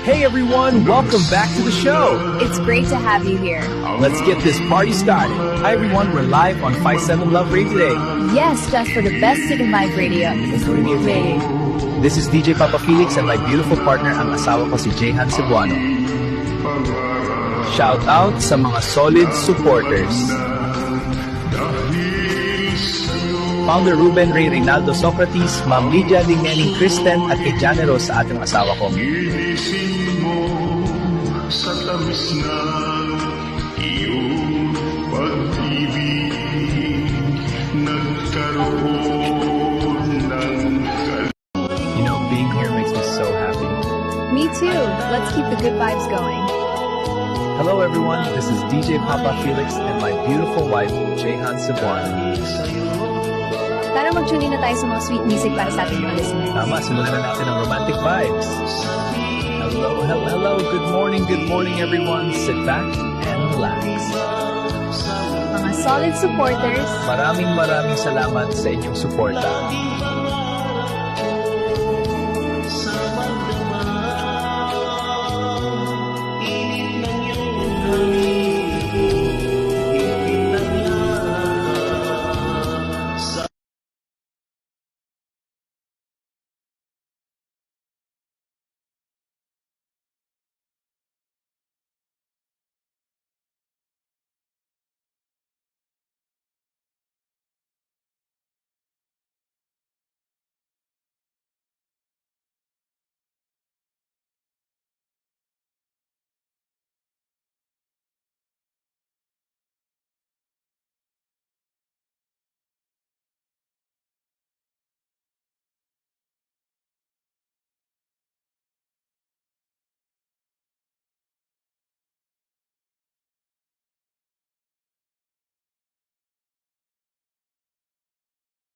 Hey everyone, welcome back to the show. It's great to have you here. Let's get this party started. Hi everyone, we're live on 57 Love Radio today. Yes, just for the best Signal Live Radio. This is DJ Papa Felix and my beautiful partner, ang asawa ko si Jehan Cebuano. Shout out sa mga solid supporters. Founder Ruben Ray Reynaldo Socrates, Ma'am Lydia Lingening Kristen at kay Jane Rose sa ating asawa ko. Ginising mo sa tamis ng iyong pag-ibig, nagkaroon ng You know, being here makes me so happy. Me too. Let's keep the good vibes going. Hello everyone, this is DJ Papa Felix and my beautiful wife, Jehan Cebuano. Tara mag-tune in na tayo sa mga sweet music para sa ating mga listeners. Tama, simulan na natin ang romantic vibes. Hello, good morning everyone. Sit back and relax. Mga solid supporters. Maraming salamat sa inyong suporta.